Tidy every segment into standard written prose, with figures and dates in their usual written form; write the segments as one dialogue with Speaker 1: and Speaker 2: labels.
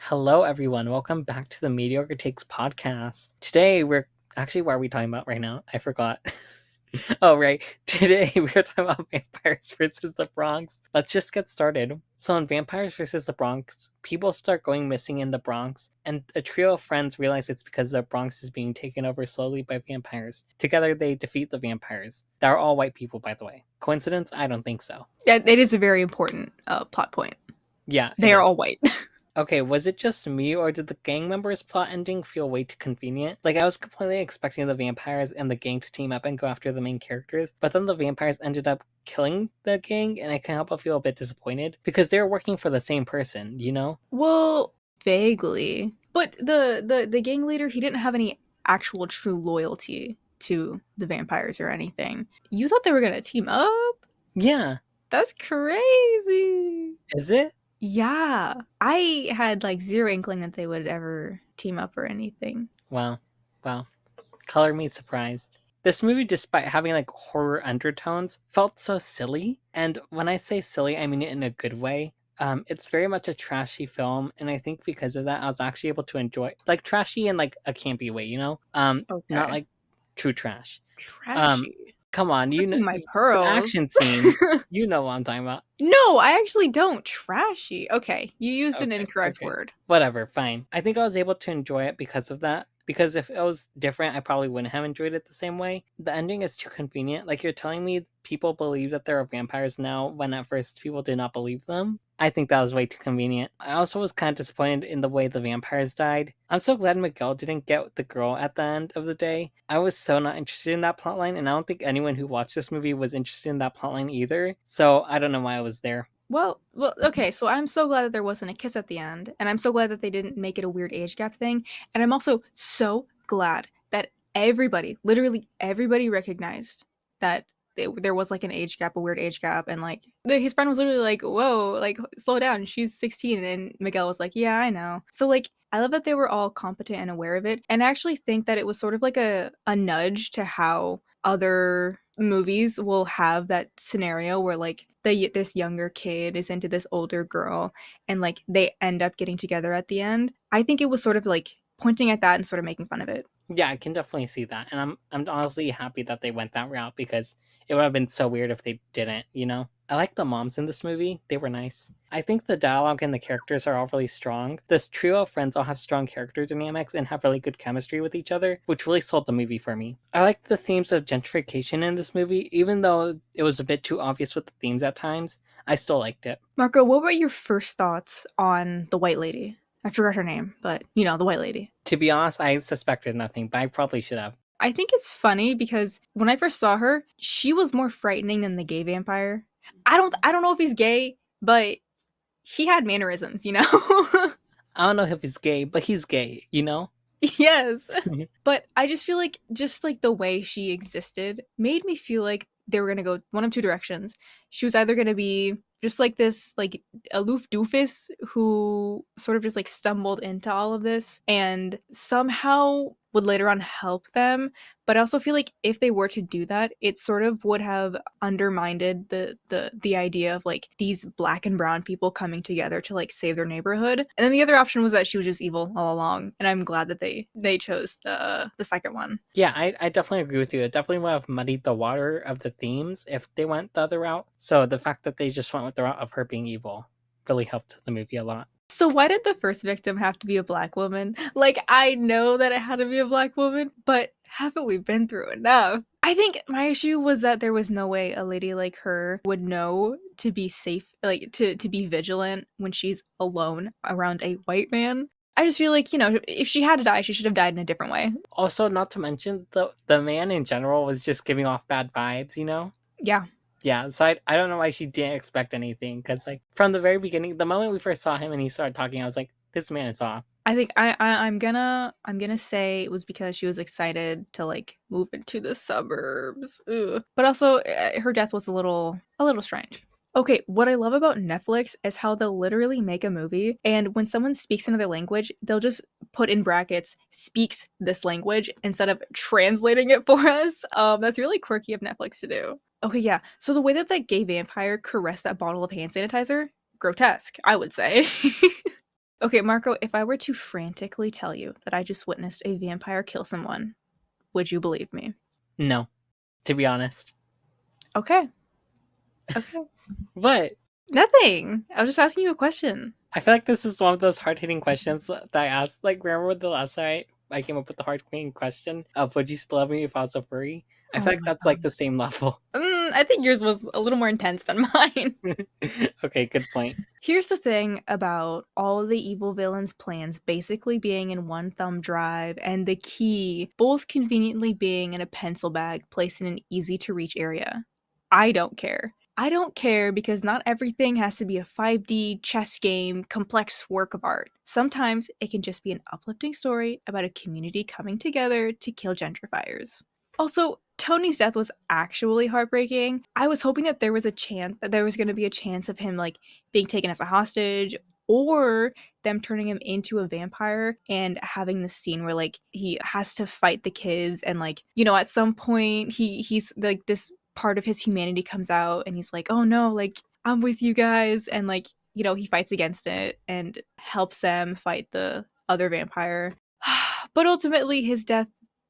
Speaker 1: Hello, everyone. Welcome back to the Mediocre Takes podcast. Today, we're actually, what are we talking about right now? I forgot. Oh, right. Today, we're talking about vampires versus the Bronx. Let's just get started. So, in Vampires versus the Bronx, people start going missing in the Bronx, and a trio of friends realize it's because the Bronx is being taken over slowly by vampires. Together, they defeat the vampires. They're all white people, by the way. Coincidence? I don't think so.
Speaker 2: Yeah, it is a very important plot point.
Speaker 1: Yeah, it
Speaker 2: They are
Speaker 1: is.
Speaker 2: all white.
Speaker 1: Okay, was it just me, or did the gang members' plot ending feel way too convenient? Like, I was completely expecting the vampires and the gang to team up and go after the main characters, but then the vampires ended up killing the gang, and I can't help but feel a bit disappointed, because they were working for the same person, you know?
Speaker 2: Well, vaguely. But the gang leader, he didn't have any actual true loyalty to the vampires or anything. You thought they were gonna team up?
Speaker 1: Yeah.
Speaker 2: That's crazy.
Speaker 1: Is it?
Speaker 2: Yeah. I had like zero inkling that they would ever team up or anything.
Speaker 1: Wow. Wow. Color me surprised. This movie, despite having like horror undertones, felt so silly. And when I say silly, I mean it in a good way. It's very much a trashy film, and I think because of that, I was actually able to enjoy like trashy in like a campy way, you know? Not
Speaker 2: Okay.
Speaker 1: like true trash. Um,
Speaker 2: Trashy.
Speaker 1: Come on, you know
Speaker 2: Clutching my
Speaker 1: the
Speaker 2: pearls.
Speaker 1: action scenes. You know what I'm talking about.
Speaker 2: No, I actually don't. Trashy. Okay, you used an
Speaker 1: Okay,
Speaker 2: incorrect
Speaker 1: okay.
Speaker 2: word.
Speaker 1: Whatever, fine. I think I was able to enjoy it because of that. Because if it was different, I probably wouldn't have enjoyed it the same way. The ending is too convenient. Like, you're telling me people believe that there are vampires now when at first people did not believe them. I think that was way too convenient. I also was kind of disappointed in the way the vampires died. I'm so glad Miguel didn't get the girl at the end of the day. I was so not interested in that plotline, and I don't think anyone who watched this movie was interested in that plotline either. So I don't know why I was there.
Speaker 2: Well, okay, so I'm so glad that there wasn't a kiss at the end, and I'm so glad that they didn't make it a weird age gap thing, and I'm also so glad that everybody, literally everybody recognized that there was like an age gap, a weird age gap, and like his friend was literally like, "Whoa, like slow down, she's 16," and Miguel was like, "Yeah, I know." So like I love that they were all competent and aware of it, and I actually think that it was sort of like a nudge to how other movies will have that scenario where like this younger kid is into this older girl and like they end up getting together at the end. I think it was sort of like pointing at that and sort of making fun of it.
Speaker 1: Yeah, I can definitely see that, and I'm honestly happy that they went that route because it would have been so weird if they didn't. You know, I like the moms in this movie; they were nice. I think the dialogue and the characters are all really strong. This trio of friends all have strong character dynamics and have really good chemistry with each other, which really sold the movie for me. I like the themes of gentrification in this movie, even though it was a bit too obvious with the themes at times. I still liked it.
Speaker 2: Marco, what were your first thoughts on the white lady? I forgot her name, but you know, the white lady.
Speaker 1: To be honest, I suspected nothing, but I probably should have.
Speaker 2: I think it's funny because when I first saw her, she was more frightening than the gay vampire. I don't know if he's gay, but he had mannerisms, you know?
Speaker 1: I don't know if he's gay, but he's gay. You know.
Speaker 2: Yes. But I just feel like just like the way she existed made me feel like they were gonna go one of two directions. She was either gonna be just like this like aloof doofus who sort of just like stumbled into all of this and somehow would later on help them. But I also feel like if they were to do that, it sort of would have undermined the idea of like these black and brown people coming together to like save their neighborhood. And then the other option was that she was just evil all along. And I'm glad that they chose the second one.
Speaker 1: Yeah, I definitely agree with you. It definitely would have muddied the water of the themes if they went the other route. So the fact that they just went with the route of her being evil really helped the movie a lot.
Speaker 2: So why did the first victim have to be a black woman? Like I know that it had to be a black woman, but haven't we been through enough? I think my issue was that there was no way a lady like her would know to be safe, like to be vigilant when she's alone around a white man. I just feel like, you know, if she had to die, she should have died in a different way.
Speaker 1: Also, not to mention the man in general was just giving off bad vibes, you know?
Speaker 2: Yeah.
Speaker 1: Yeah, so I don't know why she didn't expect anything, because like from the very beginning, the moment we first saw him and he started talking, I was like, this man is off.
Speaker 2: I think I'm gonna say it was because she was excited to like move into the suburbs. Ugh. But also her death was a little strange. Okay, what I love about Netflix is how they'll literally make a movie and when someone speaks another language, they'll just put in brackets speaks this language instead of translating it for us. That's really quirky of Netflix to do. Okay, yeah. So the way that that gay vampire caressed that bottle of hand sanitizer, grotesque, I would say. Okay, Marco, if I were to frantically tell you that I just witnessed a vampire kill someone, would you believe me?
Speaker 1: No, to be honest.
Speaker 2: Okay. Okay.
Speaker 1: But
Speaker 2: Nothing. I was just asking you a question.
Speaker 1: I feel like this is one of those hard hitting questions that I asked. Like, remember the last night I came up with the hard hitting question of would you still love me if I was a furry? I
Speaker 2: Oh
Speaker 1: feel like
Speaker 2: my
Speaker 1: that's like
Speaker 2: god.
Speaker 1: the same level.
Speaker 2: I think yours was a little more intense than mine.
Speaker 1: Okay, good point.
Speaker 2: Here's the thing about all of the evil villains' plans basically being in one thumb drive and the key both conveniently being in a pencil bag placed in an easy to reach area. I don't care. I don't care because not everything has to be a 5D chess game, complex work of art. Sometimes it can just be an uplifting story about a community coming together to kill gentrifiers. Also, Tony's death was actually heartbreaking. I was hoping that there was a chance that there was going to be a chance of him like being taken as a hostage or them turning him into a vampire and having this scene where like he has to fight the kids and like at some point he's like this part of his humanity comes out and he's like, oh no, like I'm with you guys, and like he fights against it and helps them fight the other vampire. But ultimately his death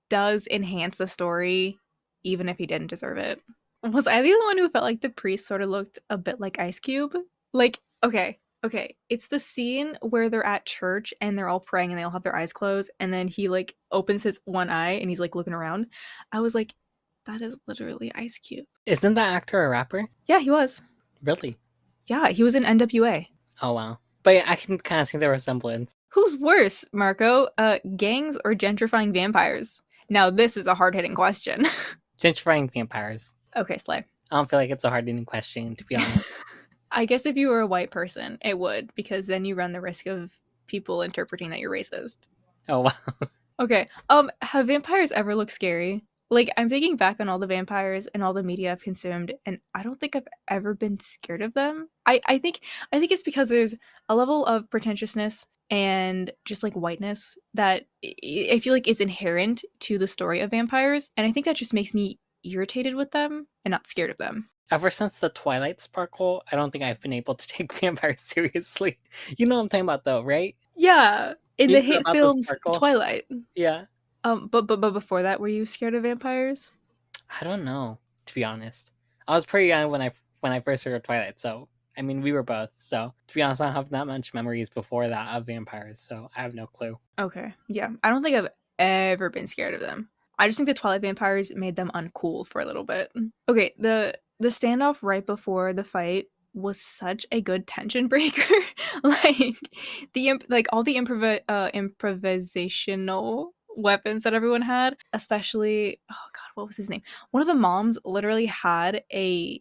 Speaker 2: does enhance the story even if he didn't deserve it. Was I the only one who felt like the priest sort of looked a bit like Ice Cube? Like, okay. It's the scene where they're at church and they're all praying and they all have their eyes closed, and then he like opens his one eye and he's like looking around. I was like, that is literally Ice Cube.
Speaker 1: Isn't that actor a rapper?
Speaker 2: Yeah, he was.
Speaker 1: Really?
Speaker 2: Yeah, he was in NWA.
Speaker 1: Oh wow. But yeah, I can kind of see the resemblance.
Speaker 2: Who's worse, Marco? Gangs or gentrifying vampires? Now, this is a hard hitting question.
Speaker 1: Gentrifying vampires.
Speaker 2: Okay, Slay.
Speaker 1: I don't feel like it's a hard hitting question, to be honest.
Speaker 2: I guess if you were a white person, it would, because then you run the risk of people interpreting that you're racist.
Speaker 1: Oh wow.
Speaker 2: Okay. Have vampires ever looked scary? Like, I'm thinking back on all the vampires and all the media I've consumed, and I don't think I've ever been scared of them. I think it's because there's a level of pretentiousness and just like whiteness that I feel like is inherent to the story of vampires, and I think that just makes me irritated with them and not scared of them.
Speaker 1: Ever since the Twilight Sparkle, I don't think I've been able to take vampires seriously. You know what I'm talking about, though, right?
Speaker 2: Yeah, in
Speaker 1: You
Speaker 2: the
Speaker 1: know
Speaker 2: hit
Speaker 1: about the
Speaker 2: films
Speaker 1: sparkle?
Speaker 2: Twilight.
Speaker 1: Yeah.
Speaker 2: But before that, were you scared of vampires?
Speaker 1: I don't know, to be honest. I was pretty young when I first heard of Twilight, so I mean we were both. So to be honest, I don't have that much memories before that of vampires, so I have no clue.
Speaker 2: Okay, yeah, I don't think I've ever been scared of them. I just think the Twilight vampires made them uncool for a little bit. Okay, the standoff right before the fight was such a good tension breaker. Like like all the improvisational weapons that everyone had, especially oh god, what was his name? One of the moms literally had a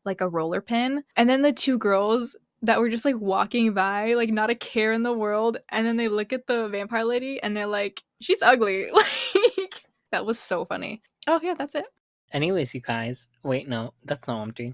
Speaker 2: like a roller pin, and then the two girls that were just like walking by, like not a care in the world, and then they look at the vampire lady and they're like, she's ugly. Like that was so funny. Oh yeah, that's it.
Speaker 1: Anyways, you guys, wait, no, that's not what I'm doing.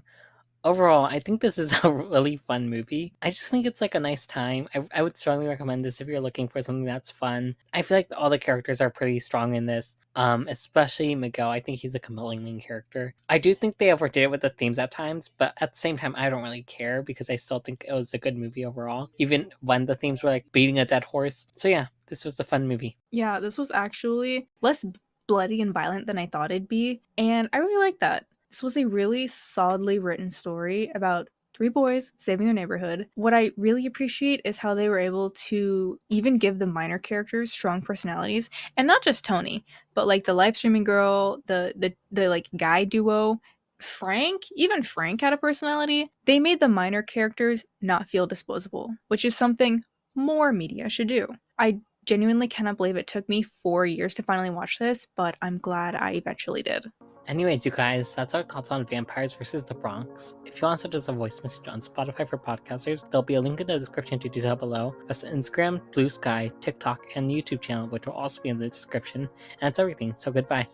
Speaker 1: Overall, I think this is a really fun movie. I just think it's like a nice time. I would strongly recommend this if you're looking for something that's fun. I feel like all the characters are pretty strong in this, especially Miguel. I think he's a compelling main character. I do think they overdid it with the themes at times, but at the same time, I don't really care because I still think it was a good movie overall, even when the themes were like beating a dead horse. So yeah, this was a fun movie.
Speaker 2: Yeah, this was actually less bloody and violent than I thought it'd be, and I really like that. This was a really solidly written story about three boys saving their neighborhood. What I really appreciate is how they were able to even give the minor characters strong personalities, and not just Tony, but like the live streaming girl, the like guy duo, Frank, even Frank had a personality. They made the minor characters not feel disposable, which is something more media should do. I genuinely cannot believe it took me 4 years to finally watch this, but I'm glad I eventually did.
Speaker 1: Anyways, you guys, that's our thoughts on Vampires versus the Bronx. If you want to send us a voice message on Spotify for podcasters, there'll be a link in the description to do so below. That's Instagram, Bluesky, TikTok, and YouTube channel, which will also be in the description. And that's everything, so goodbye.